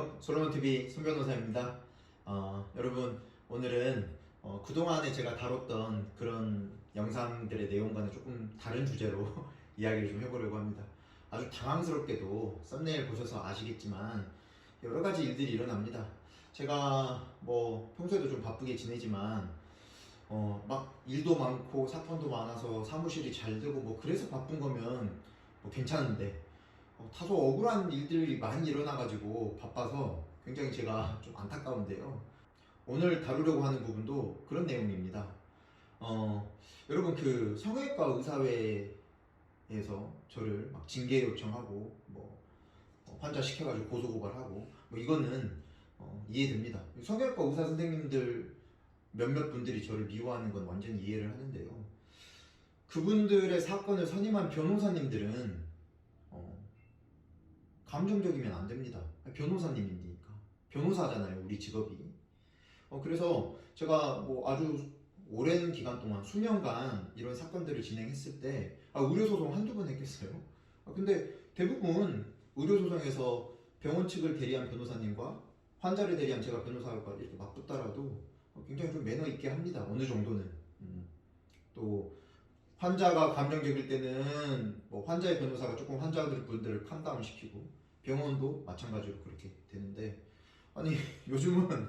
안녕하세요. 솔로몬TV 손 변호사입니다. 여러분 오늘은 그동안에 제가 다뤘던 그런 영상들의 내용과는 조금 다른 주제로 이야기를 좀 해보려고 합니다. 아주 당황스럽게도 썸네일 보셔서 아시겠지만 여러 가지 일들이 일어납니다. 제가 뭐 평소에도 좀 바쁘게 지내지만 막 일도 많고 사건도 많아서 사무실이 잘 되고 뭐 그래서 바쁜 거면 뭐 괜찮은데 다소 억울한 일들이 많이 일어나가지고 바빠서 굉장히 제가 좀 안타까운데요. 오늘 다루려고 하는 부분도 그런 내용입니다. 여러분 그 성형외과 의사회에서 저를 막 징계 요청하고 뭐 환자 시켜가지고 고소고발하고 뭐 이거는 이해됩니다. 성형외과 의사 선생님들 몇몇 분들이 저를 미워하는 건 완전히 이해를 하는데요. 그분들의 사건을 선임한 변호사님들은 감정적이면 안 됩니다. 변호사님이니까. 변호사잖아요, 우리 직업이. 그래서 제가 뭐 아주 오랜 기간 동안 수년간 이런 사건들을 진행했을 때 의료소송 한두 번 했겠어요. 근데 대부분 의료소송에서 병원 측을 대리한 변호사님과 환자를 대리한 제가 변호사가 이렇게 맞붙더라도 굉장히 좀 매너 있게 합니다. 어느 정도는. 또 환자가 감정적일 때는 뭐 환자의 변호사가 조금 환자분들을 캄다운 시키고 병원도 마찬가지로 그렇게 되는데 아니 요즘은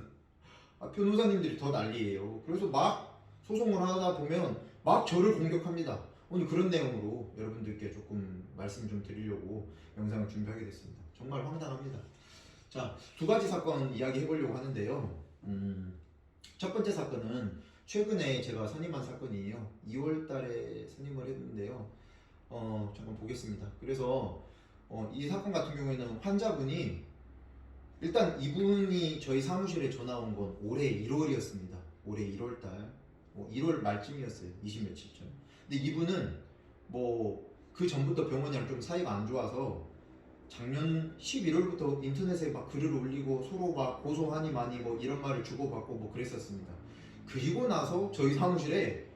변호사님들이 더 난리예요. 그래서 막 소송을 하다 보면 막 저를 공격합니다. 오늘 그런 내용으로 여러분들께 조금 말씀 좀 드리려고 영상을 준비하게 됐습니다. 정말 황당합니다. 자, 두 가지 사건 이야기 해보려고 하는데요. 첫 번째 사건은 최근에 제가 선임한 사건이에요. 2월 달에 선임을 했는데요. 잠깐 보겠습니다. 그래서 이 사건 같은 경우에는 환자분이 일단 이분이 저희 사무실에 전화 온 건 올해 1월이었습니다. 올해 1월 달. 1월 말쯤이었어요. 20 며칠쯤. 근데 이분은 뭐 그 전부터 병원이랑 좀 사이가 안 좋아서 작년 11월부터 인터넷에 막 글을 올리고 서로 막 고소하니 많이 뭐 이런 말을 주고받고 뭐 그랬었습니다. 그리고 나서 저희 사무실에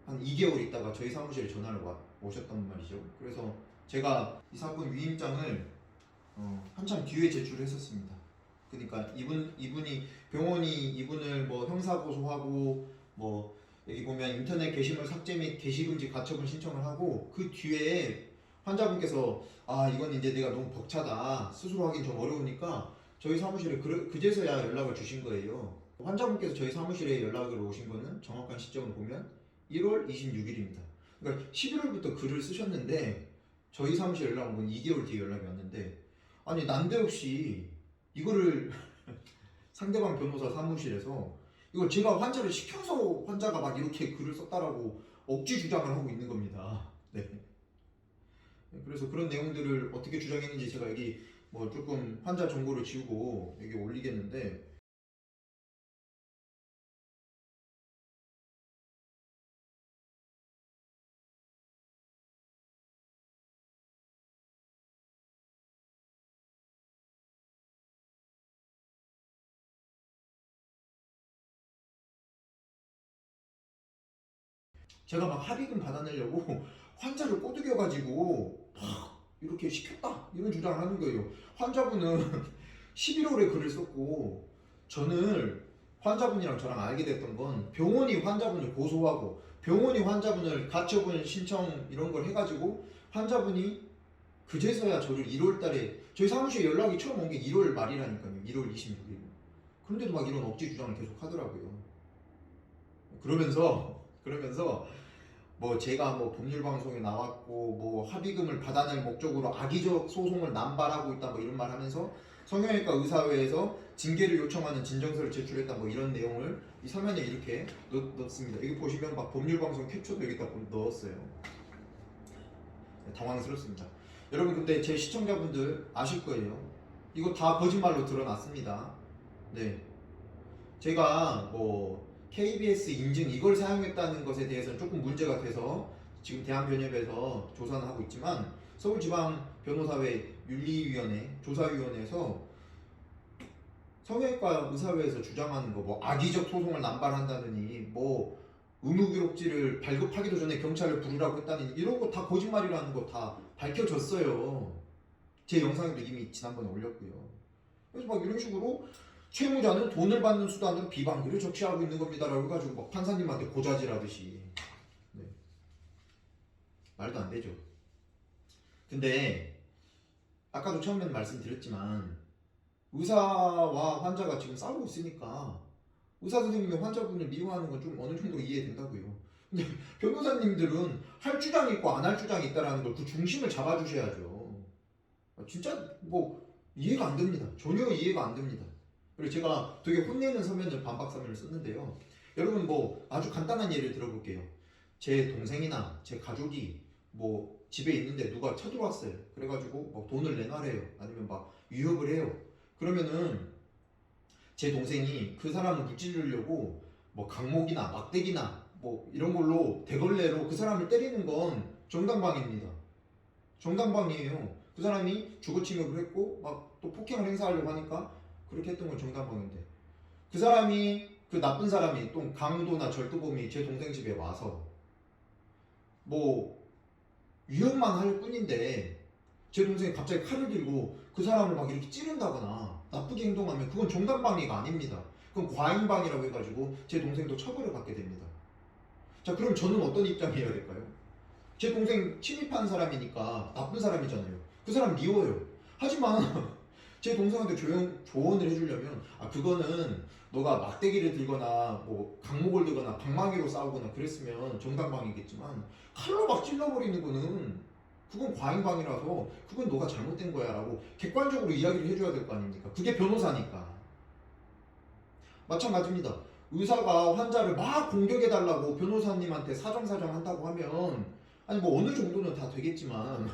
한 2개월 있다가 저희 사무실에 전화를 오셨단 말이죠. 그래서 제가 이 사건 위임장을 한참 뒤에 제출했었습니다. 그러니까 이분이 병원이 이분을 뭐 형사고소하고 뭐 여기 보면 인터넷 게시물 삭제 및 게시금지 가처분 신청을 하고 그 뒤에 환자분께서 이건 이제 내가 너무 벅차다 스스로 하긴 좀 어려우니까 저희 사무실에 그제서야 연락을 주신 거예요. 환자분께서 저희 사무실에 연락을 오신 거는 정확한 시점을 보면 1월 26일입니다. 그러니까 11월부터 글을 쓰셨는데 저희 사무실에 연락 온 건 2개월 뒤에 연락이 왔는데 아니 난데없이 이거를 상대방 변호사 사무실에서 이걸 제가 환자를 시켜서 환자가 막 이렇게 글을 썼다라고 억지 주장을 하고 있는 겁니다. 네. 그래서 그런 내용들을 어떻게 주장했는지 제가 여기 뭐 조금 환자 정보를 지우고 여기 올리겠는데 제가 막 합의금 받아내려고 환자를 꼬드겨가지고 막 이렇게 시켰다 이런 주장을 하는 거예요. 환자분은 11월에 글을 썼고 저는 환자분이랑 저랑 알게 됐던 건 병원이 환자분을 고소하고 병원이 환자분을 가처분 신청 이런 걸 해가지고 환자분이 그제서야 저를 1월 달에 저희 사무실에 연락이 처음 온 게 1월 말이라니까요. 1월 26일. 그런데도 막 이런 억지 주장을 계속 하더라고요. 그러면서 뭐 제가 뭐 법률 방송에 나왔고 뭐 합의금을 받아낼 목적으로 악의적 소송을 남발하고 있다 뭐 이런 말 하면서 성형외과 의사회에서 징계를 요청하는 진정서를 제출했다 뭐 이런 내용을 이 서면에 이렇게 넣습니다. 여기 보시면 막 법률 방송 캡처도 여기다 넣었어요. 당황스럽습니다. 여러분 근데 제 시청자분들 아실 거예요. 이거 다 거짓말로 드러났습니다. 네. 제가 뭐 KBS 인증 이걸 사용했다는 것에 대해서는 조금 문제가 돼서 지금 대한변협에서 조사는 하고 있지만 서울지방변호사회 윤리위원회 조사위원회에서 성형외과 의사회에서 주장하는 거 뭐 악의적 소송을 남발한다느니 뭐 의무기록지를 발급하기도 전에 경찰을 부르라고 했다니 이런 거 다 거짓말이라는 거 다 밝혀졌어요. 제 영상에도 이미 지난번에 올렸고요. 그래서 막 이런 식으로 채무자는 돈을 받는 수단으로 비방기를 적시하고 있는 겁니다라고 해가지고 막 판사님한테 고자질하듯이. 네. 말도 안 되죠. 근데 아까도 처음에 말씀드렸지만 의사와 환자가 지금 싸우고 있으니까 의사 선생님이 환자분을 미워하는 건 좀 어느 정도 이해된다고요. 근데 변호사님들은 할 주장이 있고 안 할 주장이 있다라는 걸 그 중심을 잡아주셔야죠. 진짜 뭐 이해가 안 됩니다. 전혀 이해가 안 됩니다. 그리고 제가 되게 혼내는 서면을 반박서면을 썼는데요. 여러분 뭐 아주 간단한 예를 들어볼게요. 제 동생이나 제 가족이 뭐 집에 있는데 누가 쳐들어왔어요. 그래가지고 막 돈을 내놔래요. 아니면 막 위협을 해요. 그러면은 제 동생이 그 사람을 무찌르려고 뭐 강목이나 막대기나 뭐 이런 걸로 대걸레로 그 사람을 때리는 건 정당방위입니다. 정당방위예요. 그 사람이 주거침입을 했고 막 또 폭행을 행사하려고 하니까 그렇게 했던 건 정당방위인데 그 사람이 그 나쁜 사람이 또 강도나 절도범이 제 동생 집에 와서 뭐 위협만 할 뿐인데 제 동생이 갑자기 칼을 들고 그 사람을 막 이렇게 찌른다거나 나쁘게 행동하면 그건 정당방위가 아닙니다. 그건 과잉방위라고 해가지고 제 동생도 처벌을 받게 됩니다. 자, 그럼 저는 어떤 입장이어야 될까요? 제 동생 침입한 사람이니까 나쁜 사람이잖아요. 그 사람 미워요. 하지만 제 동생한테 조언을 해주려면 그거는 너가 막대기를 들거나 뭐 강목을 들거나 방망이로 싸우거나 그랬으면 정당방위겠지만 칼로 막 찔러버리는 거는 그건 과잉방위라서 그건 너가 잘못된 거야 라고 객관적으로 이야기를 해줘야 될 거 아닙니까? 그게 변호사니까. 마찬가지입니다. 의사가 환자를 막 공격해달라고 변호사님한테 사정사정 한다고 하면 아니 뭐 어느 정도는 다 되겠지만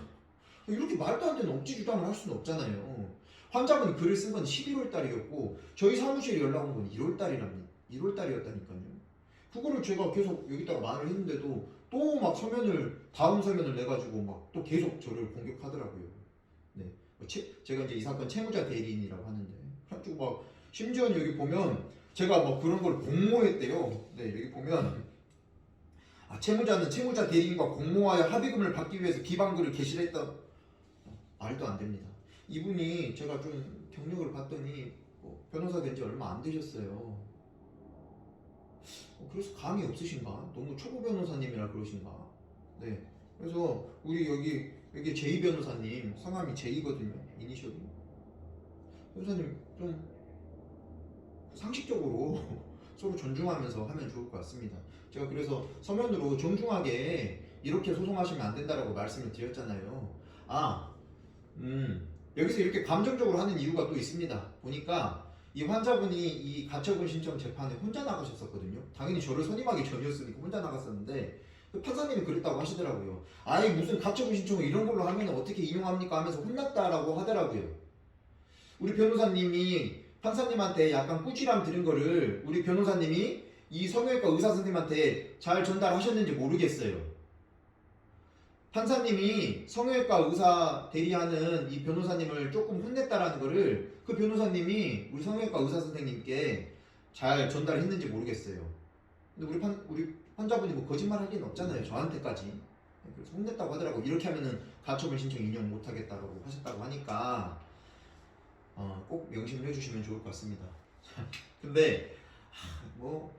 이렇게 말도 안 되는 억지 주장을 할 수는 없잖아요. 환자분이 글을 쓴 건 11월 달이었고 저희 사무실에 연락 온 건 1월 달이랍니다. 1월 달이었다니까요. 그거를 제가 계속 여기다가 말을 했는데도 또 막 다음 서면을 내가지고 막 또 계속 저를 공격하더라고요. 네, 제가 이제 이 사건 채무자 대리인이라고 하는데 그래가지고 막 심지어는 여기 보면 제가 뭐 그런 걸 공모했대요. 네, 여기 보면 채무자는 채무자 대리인과 공모하여 합의금을 받기 위해서 비방글을 게시를 했다. 말도 안 됩니다. 이분이 제가 좀 경력을 봤더니 변호사 된 지 얼마 안 되셨어요. 그래서 감이 없으신가? 너무 초보 변호사님이라 그러신가? 네. 그래서 우리 여기 제이 변호사님 성함이 제이거든요. 이니셜이. 변호사님 좀 상식적으로 서로 존중하면서 하면 좋을 것 같습니다. 제가 그래서 서면으로 정중하게 이렇게 소송하시면 안 된다라고 말씀을 드렸잖아요. 여기서 이렇게 감정적으로 하는 이유가 또 있습니다. 보니까 이 환자분이 이 가처분 신청 재판에 혼자 나가셨었거든요. 당연히 저를 선임하기 전이었으니까 혼자 나갔었는데 그 판사님이 그랬다고 하시더라고요. 아이 무슨 가처분 신청을 이런 걸로 하면 어떻게 인용합니까 하면서 혼났다라고 하더라고요. 우리 변호사님이 판사님한테 약간 꾸지람 들은 거를 우리 변호사님이 이 성형외과 의사 선생님한테 잘 전달하셨는지 모르겠어요. 판사님이 성형외과 의사 대리하는 이 변호사님을 조금 혼냈다라는 거를 그 변호사님이 우리 성형외과 의사 선생님께 잘 전달했는지 모르겠어요. 근데 우리 환자분이 뭐 거짓말 할 리는 없잖아요. 저한테까지. 그래서 혼냈다고 하더라고. 이렇게 하면은 가처분 신청 인용 못 하겠다고 하셨다고 하니까 꼭 명심을 해주시면 좋을 것 같습니다. 근데 뭐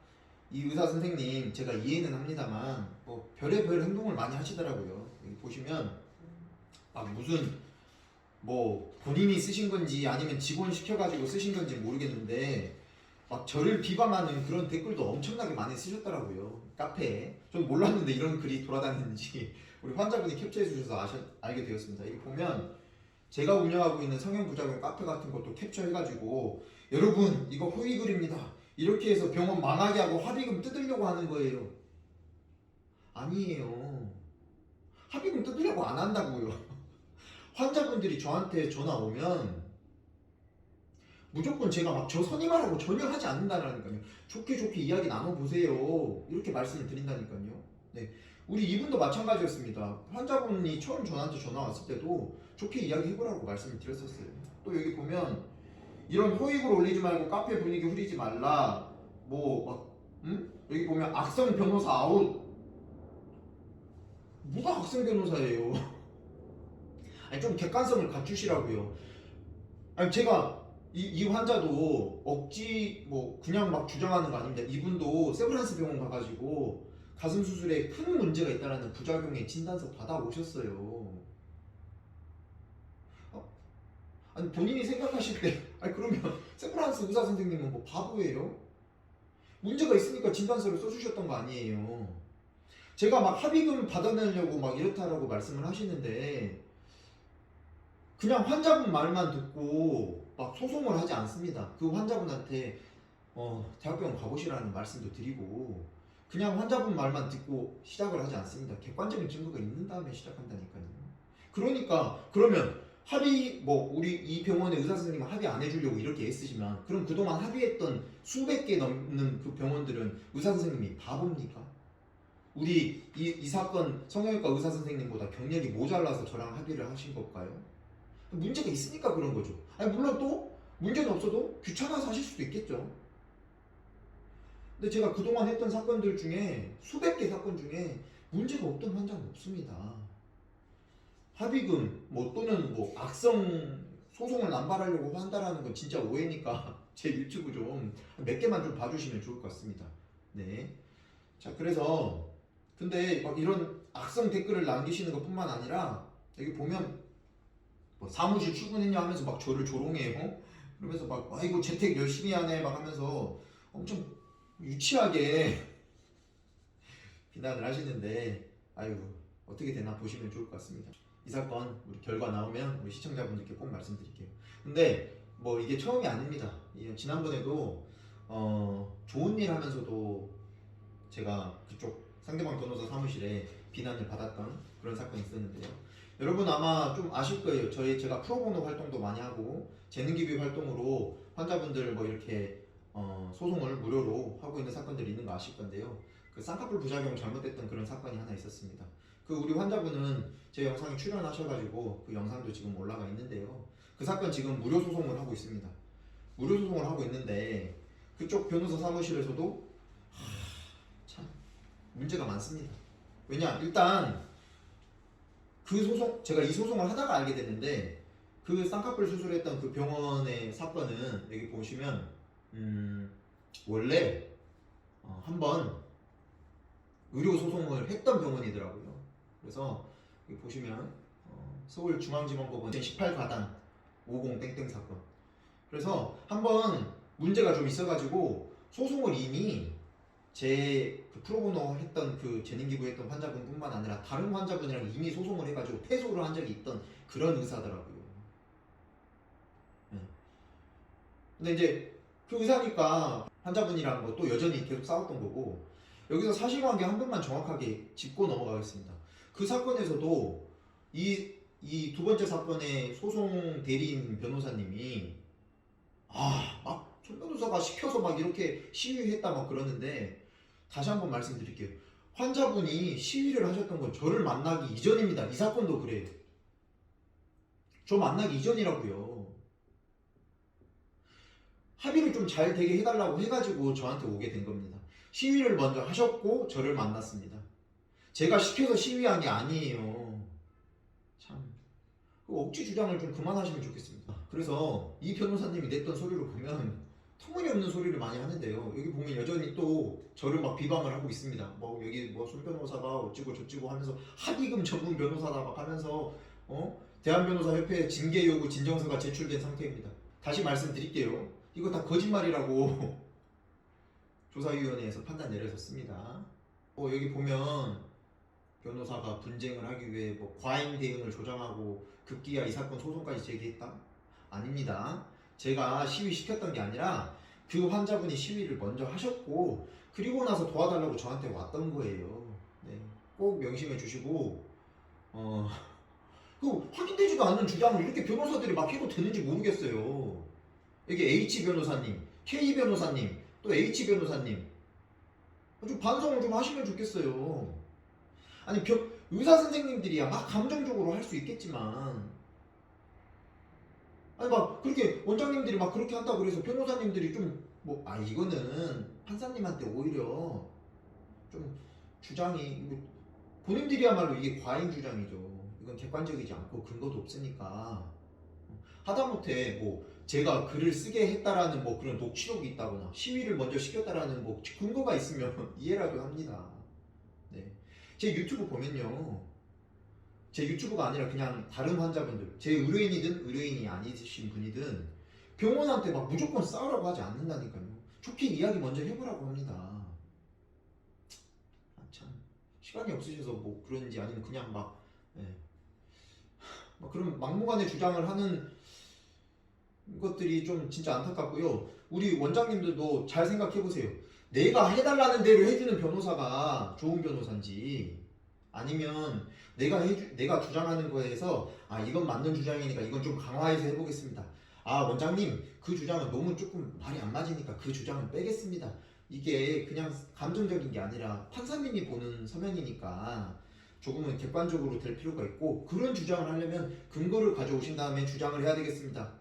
이 의사 선생님 제가 이해는 합니다만 뭐 별의별 행동을 많이 하시더라고요. 여기 보시면 무슨 뭐 본인이 쓰신 건지 아니면 직원 시켜가지고 쓰신 건지 모르겠는데 막 저를 비방하는 그런 댓글도 엄청나게 많이 쓰셨더라고요. 카페에. 전 몰랐는데 이런 글이 돌아다니는지 우리 환자분이 캡처해 주셔서 알게 되었습니다. 여기 보면 제가 운영하고 있는 성형부작용 카페 같은 것도 캡처해가지고 여러분 이거 허위 글입니다. 이렇게 해서 병원 망하게 하고 합의금 뜯으려고 하는 거예요. 아니에요. 합의금 뜯으려고 안 한다고요. 환자분들이 저한테 전화 오면 무조건 제가 막 저 선임하라고 전혀 하지 않는다라니까요. 좋게 이야기 나눠보세요. 이렇게 말씀을 드린다니까요. 네, 우리 이분도 마찬가지였습니다. 환자분이 처음 저한테 전화 왔을 때도 좋게 이야기해보라고 말씀을 드렸었어요. 또 여기 보면 이런 허위글 올리지 말고 카페 분위기 흐리지 말라. 여기 보면 악성 변호사 아웃. 뭐가 악성 변호사예요? 아니 좀 객관성을 갖추시라고요. 아니 제가 이 환자도 억지 뭐 그냥 막 주장하는 거 아닙니다. 이분도 세브란스 병원 가가지고 가슴 수술에 큰 문제가 있다라는 부작용의 진단서 받아오셨어요. 아니 본인이 생각하실 때 아니 그러면 세브란스 의사 선생님은 뭐 바보예요? 문제가 있으니까 진단서를 써주셨던 거 아니에요. 제가 막 합의금 받아내려고 막 이렇다라고 말씀을 하시는데 그냥 환자분 말만 듣고 막 소송을 하지 않습니다. 그 환자분한테 대학병원 가보시라는 말씀도 드리고 그냥 환자분 말만 듣고 시작을 하지 않습니다. 객관적인 증거가 있는 다음에 시작한다니까요. 그러니까 그러면 합의 뭐 우리 이 병원의 의사 선생님은 합의 안 해주려고 이렇게 애쓰지만 그럼 그동안 합의했던 수백 개 넘는 그 병원들은 의사 선생님이 바보입니까? 우리 이 사건 성형외과 의사 선생님보다 경력이 모자라서 저랑 합의를 하신 걸까요? 문제가 있으니까 그런 거죠. 아니 물론 또 문제는 없어도 귀찮아서 하실 수도 있겠죠. 근데 제가 그동안 했던 사건들 중에 수백 개 사건 중에 문제가 없던 환자는 없습니다. 합의금 뭐 또는 뭐 악성 소송을 남발하려고 한다라는 건 진짜 오해니까 제 유튜브 좀 몇 개만 좀 봐주시면 좋을 것 같습니다. 네. 자 그래서 근데 막 이런 악성 댓글을 남기시는 것뿐만 아니라 여기 보면 뭐 사무실 출근했냐 하면서 막 저를 조롱해요. 그러면서 막 아이고 재택 열심히 하네 막 하면서 엄청 유치하게 비난을 하시는데 아유 어떻게 되나 보시면 좋을 것 같습니다. 이 사건 우리 결과 나오면 우리 시청자분들께 꼭 말씀드릴게요. 근데 뭐 이게 처음이 아닙니다. 지난번에도 좋은 일 하면서도 제가 그쪽 상대방 변호사 사무실에 비난을 받았던 그런 사건이 있었는데요. 여러분 아마 좀 아실 거예요. 제가 프로보노 활동도 많이 하고 재능기부 활동으로 환자분들 뭐 이렇게 소송을 무료로 하고 있는 사건들이 있는 거 아실 건데요. 그 쌍꺼풀 부작용 잘못됐던 그런 사건이 하나 있었습니다. 그 우리 환자분은 제 영상에 출연하셔가지고 그 영상도 지금 올라가 있는데요. 그 사건 지금 무료 소송을 하고 있습니다. 무료 소송을 하고 있는데 그쪽 변호사 사무실에서도 참 문제가 많습니다. 왜냐 일단 그 소송 제가 이 소송을 하다가 알게 됐는데 그 쌍꺼풀 수술했던 그 병원의 사건은 여기 보시면 원래 한번 의료 소송을 했던 병원이더라고요. 그래서 여기 보시면 서울중앙지방법원 18가단 50 땡땡 사건. 그래서 한번 문제가 좀 있어가지고 소송을 이미 제그 프로보노 했던 그 재능기부 했던 환자분뿐만 아니라 다른 환자분이랑 이미 소송을 해가지고 패소를 한 적이 있던 그런 의사더라고요. 네. 근데 이제 그 의사니까 환자분이랑 뭐 또 여전히 계속 싸웠던 거고 여기서 사실관계 한 번만 정확하게 짚고 넘어가겠습니다. 그 사건에서도 이 두 번째 사건의 소송 대리인 변호사님이 막 손 변호사가 시켜서 막 이렇게 시위했다 막 그러는데 다시 한번 말씀드릴게요. 환자분이 시위를 하셨던 건 저를 만나기 이전입니다. 이 사건도 그래요. 저 만나기 이전이라고요. 합의를 좀 잘 되게 해달라고 해가지고 저한테 오게 된 겁니다. 시위를 먼저 하셨고 저를 만났습니다. 제가 시켜서 시위한 게 아니에요. 참 억지 주장을 좀 그만하시면 좋겠습니다. 그래서 이 변호사님이 냈던 소리를 보면 터무니없는 소리를 많이 하는데요. 여기 보면 여전히 또 저를 막 비방을 하고 있습니다. 뭐 여기 뭐 손 변호사가 어찌고 저찌고 하면서 합의금 전문 변호사다 막 하면서 대한변호사협회에 징계 요구 진정서가 제출된 상태입니다. 다시 말씀드릴게요. 이거 다 거짓말이라고 조사위원회에서 판단 내려졌습니다. 여기 보면 변호사가 분쟁을 하기 위해 뭐 과잉 대응을 조장하고 급기야 이 사건 소송까지 제기했다? 아닙니다. 제가 시위 시켰던 게 아니라 그 환자분이 시위를 먼저 하셨고 그리고 나서 도와달라고 저한테 왔던 거예요. 네. 꼭 명심해 주시고 그 확인되지도 않는 주장을 이렇게 변호사들이 막 해도 되는지 모르겠어요. 여기 H 변호사님, K 변호사님, 또 H 변호사님 좀 반성을 좀 하시면 좋겠어요. 아니 의사 선생님들이야 막 감정적으로 할 수 있겠지만 아니 막 그렇게 원장님들이 막 그렇게 한다고 그래서 변호사님들이 좀 뭐 이거는 판사님한테 오히려 좀 주장이 본인들이야말로 이게 과잉 주장이죠. 이건 객관적이지 않고 근거도 없으니까 하다못해 뭐 제가 글을 쓰게 했다라는 뭐 그런 녹취록이 있다거나 시위를 먼저 시켰다라는 뭐 근거가 있으면 이해라도 합니다. 네. 제 유튜브 보면요. 제 유튜브가 아니라 그냥 다른 환자분들, 제 의뢰인이든 의뢰인이 아니신 분이든 병원한테 막 무조건 싸우라고 하지 않는다니까요. 좋게 이야기 먼저 해보라고 합니다. 아, 참 시간이 없으셔서 뭐 그런지 아니면 그냥 막, 예. 막 그런 막무가내 주장을 하는 것들이 좀 진짜 안타깝고요. 우리 원장님들도 잘 생각해 보세요. 내가 해달라는 대로 해주는 변호사가 좋은 변호사인지, 아니면 내가 주장하는 거에서 아 이건 맞는 주장이니까 이건 좀 강화해서 해보겠습니다. 아 원장님 그 주장은 너무 조금 말이 안 맞으니까 그 주장은 빼겠습니다. 이게 그냥 감정적인 게 아니라 판사님이 보는 서면이니까 조금은 객관적으로 될 필요가 있고, 그런 주장을 하려면 근거를 가져오신 다음에 주장을 해야 되겠습니다.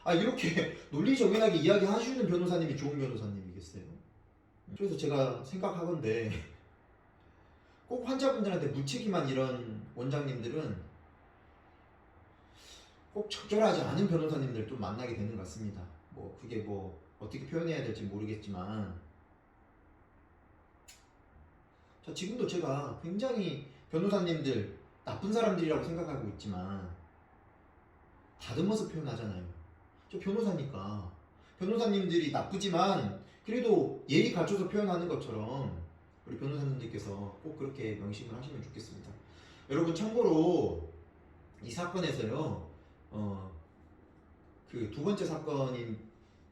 아 이렇게 논리정연하게 이야기하시는 변호사님이 좋은 변호사님이겠어요? 그래서 제가 생각하건데 꼭 환자분들한테 무책임한 이런 원장님들은 꼭 적절하지 않은 변호사님들 좀 만나게 되는 것 같습니다. 뭐 그게 뭐 어떻게 표현해야 될지 모르겠지만, 자 지금도 제가 굉장히 변호사님들 나쁜 사람들이라고 생각하고 있지만 다듬어서 표현하잖아요. 저 변호사니까 변호사님들이 나쁘지만 그래도 예의 갖춰서 표현하는 것처럼 우리 변호사님들께서 꼭 그렇게 명심을 하시면 좋겠습니다. 여러분 참고로 이 사건에서요, 그 두 번째 사건인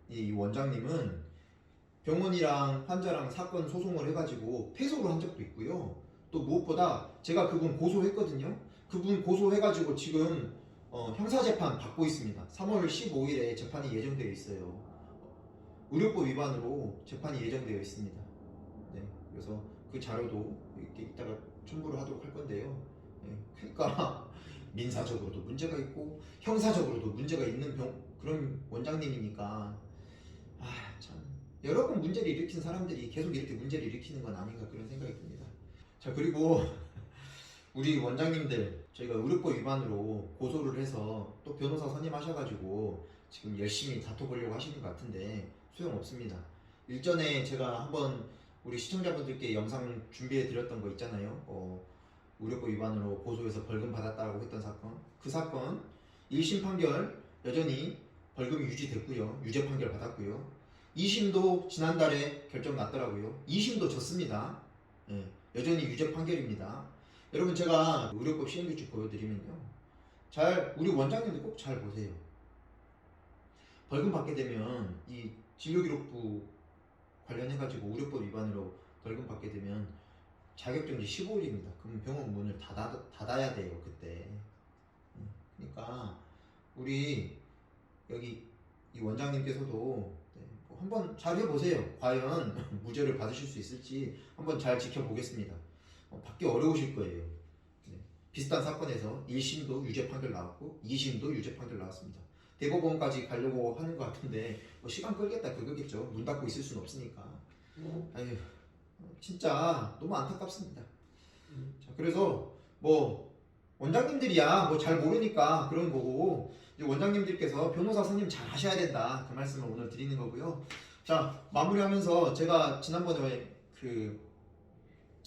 이 원장님은 병원이랑 환자랑 사건 소송을 해가지고 패소를 한 적도 있고요. 또 무엇보다 제가 그분 고소했거든요. 그분 고소해가지고 지금 형사재판 받고 있습니다. 3월 15일에 재판이 예정되어 있어요. 의료법 위반으로 재판이 예정되어 있습니다. 네, 그래서 그 자료도 이렇게 이따가 첨부를 하도록 할 건데요. 네, 그러니까 민사적으로도 문제가 있고 형사적으로도 문제가 있는 그런 원장님이니까 참 여러 번 문제를 일으킨 사람들이 계속 이렇게 문제를 일으키는 건 아닌가 그런 생각이 듭니다. 자 그리고 우리 원장님들 저희가 의료법 위반으로 고소를 해서 또 변호사 선임하셔가지고 지금 열심히 다퉈보려고 하시는 것 같은데 소용없습니다. 일전에 제가 한번 우리 시청자분들께 영상 준비해 드렸던 거 있잖아요. 의료법 위반으로 고소해서 벌금 받았다고 했던 사건, 그 사건 1심 판결 여전히 벌금이 유지됐고요. 유죄 판결 받았고요. 2심도 지난달에 결정 났더라고요. 2심도 졌습니다. 예, 여전히 유죄 판결입니다. 여러분 제가 의료법 시행규칙 보여드리면요, 우리 원장님들 꼭 잘 보세요. 벌금 받게 되면 이 진료기록부 관련해가지고 의료법 위반으로 벌금 받게 되면 자격정지 15일입니다. 그럼 병원 문을 닫아야 돼요 그때. 그러니까 우리 여기 이 원장님께서도 뭐 한번 잘 해보세요. 과연 무죄를 받으실 수 있을지 한번 잘 지켜보겠습니다. 받기 어려우실 거예요. 네. 비슷한 사건에서 1심도 유죄 판결 나왔고 2심도 유죄 판결 나왔습니다. 대법원까지 가려고 하는 것 같은데 뭐 시간 끌겠다 그거겠죠. 문 닫고 있을 수는 없으니까. 아유, 진짜 너무 안타깝습니다. 자, 그래서 뭐 원장님들이야 뭐 잘 모르니까 그런 거고, 이제 원장님들께서 변호사 선임 잘 하셔야 된다 그 말씀을 오늘 드리는 거고요. 자 마무리하면서 제가 지난번에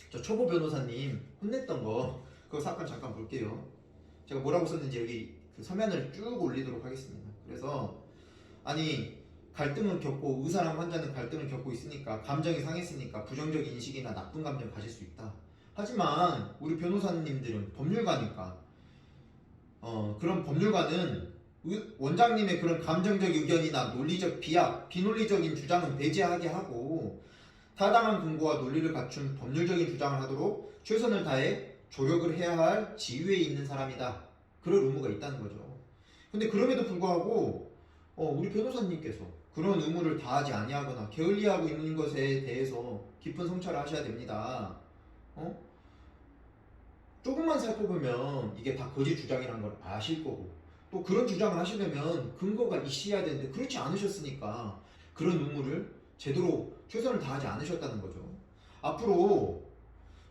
저 초보 변호사님 혼냈던 거 그 사건 잠깐 볼게요. 제가 뭐라고 썼는지 여기 그 서면을 쭉 올리도록 하겠습니다. 그래서 아니 갈등을 겪고 의사랑 환자는 갈등을 겪고 있으니까 감정이 상했으니까 부정적인 인식이나 나쁜 감정 가질 수 있다. 하지만 우리 변호사님들은 법률가니까 그런 법률가는 원장님의 그런 감정적 의견이나 논리적 비논리적인 주장은 배제하게 하고 타당한 근거와 논리를 갖춘 법률적인 주장을 하도록 최선을 다해 조력을 해야 할 지위에 있는 사람이다. 그럴 의무가 있다는 거죠. 근데 그럼에도 불구하고 우리 변호사님께서 그런 의무를 다하지 아니하거나 게을리하고 있는 것에 대해서 깊은 성찰을 하셔야 됩니다. 조금만 살펴보면 이게 다 거짓 주장이라는 걸 아실 거고, 또 그런 주장을 하시려면 근거가 있어야 되는데 그렇지 않으셨으니까 그런 의무를 제대로 최선을 다하지 않으셨다는 거죠. 앞으로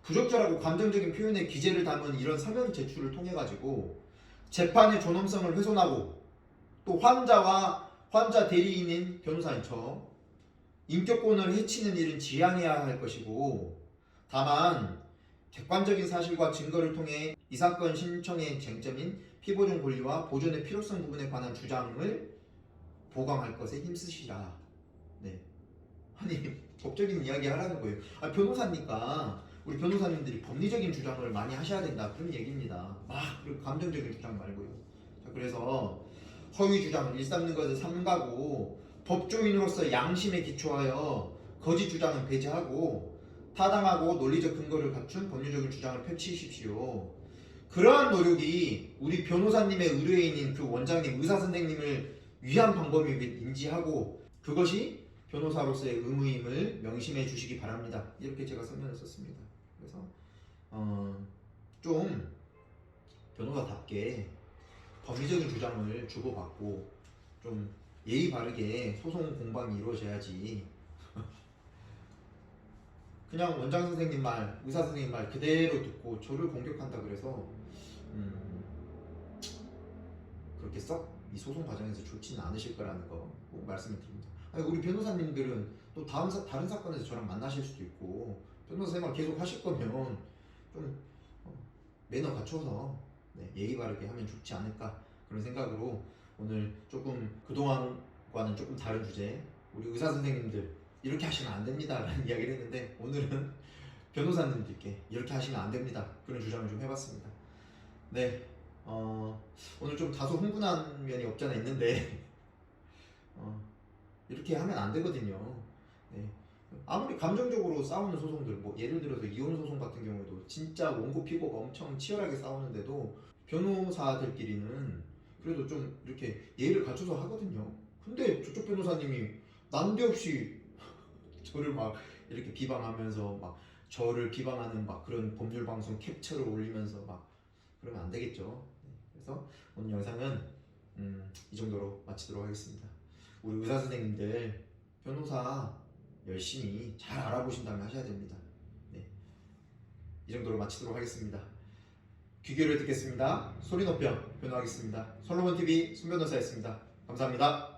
부적절하고 감정적인 표현의 기재를 담은 이런 서면 제출을 통해 가지고 재판의 존엄성을 훼손하고 또 환자 대리인인 변호사인 척 인격권을 해치는 일은 지양해야 할 것이고, 다만 객관적인 사실과 증거를 통해 이 사건 신청의 쟁점인 피보존 권리와 보존의 필요성 부분에 관한 주장을 보강할 것에 힘쓰시라. 네. 아니 법적인 이야기 하라는 거예요. 변호사니까 우리 변호사님들이 법리적인 주장을 많이 하셔야 된다, 그런 얘기입니다. 그리고 감정적인 주장 말고요. 자, 그래서 허위 주장을 일삼는 것을 삼가고 법조인으로서 양심에 기초하여 거짓 주장은 배제하고 타당하고 논리적 근거를 갖춘 법률적인 주장을 펼치십시오. 그러한 노력이 우리 변호사님의 의뢰인인 그 원장님, 의사 선생님을 위한 방법임을 인지하고 그것이 변호사로서의 의무임을 명심해 주시기 바랍니다. 이렇게 제가 서면을 썼습니다. 그래서 좀 변호사답게 법리적인 주장을 주고받고 좀 예의 바르게 소송 공방이 이루어져야지 그냥 원장 선생님 말, 의사 선생님 말 그대로 듣고 저를 공격한다 그래서 그렇게 썩 이 소송 과정에서 좋지는 않으실 거라는 거 꼭 말씀을 드립니다. 우리 변호사님들은 또 다른 사건에서 저랑 만나실 수도 있고 변호사 생활 계속 하실 거면 좀 매너 갖춰서 예의 바르게 하면 좋지 않을까, 그런 생각으로 오늘 조금 그동안과는 조금 다른 주제, 우리 의사 선생님들 이렇게 하시면 안 됩니다 라는 이야기를 했는데, 오늘은 변호사님들께 이렇게 하시면 안 됩니다, 그런 주장을 좀 해봤습니다. 네, 오늘 좀 다소 흥분한 면이 없잖아 있는데 이렇게 하면 안 되거든요. 네. 아무리 감정적으로 싸우는 소송들, 뭐 예를 들어서 이혼 소송 같은 경우에도 진짜 원고 피고가 엄청 치열하게 싸우는데도 변호사들끼리는 그래도 좀 이렇게 예의를 갖춰서 하거든요. 근데 저쪽 변호사님이 난데없이 저를 막 이렇게 비방하면서 막 저를 비방하는 막 그런 법률 방송 캡처를 올리면서 막 그러면 안 되겠죠. 그래서 오늘 영상은 이 정도로 마치도록 하겠습니다. 우리 의사 선생님들 변호사 열심히 잘 알아보신 다음에 하셔야 됩니다. 네, 이 정도로 마치도록 하겠습니다. 귀결을 듣겠습니다. 소리 높여 변호하겠습니다. 솔로몬TV 손 변호사였습니다. 감사합니다.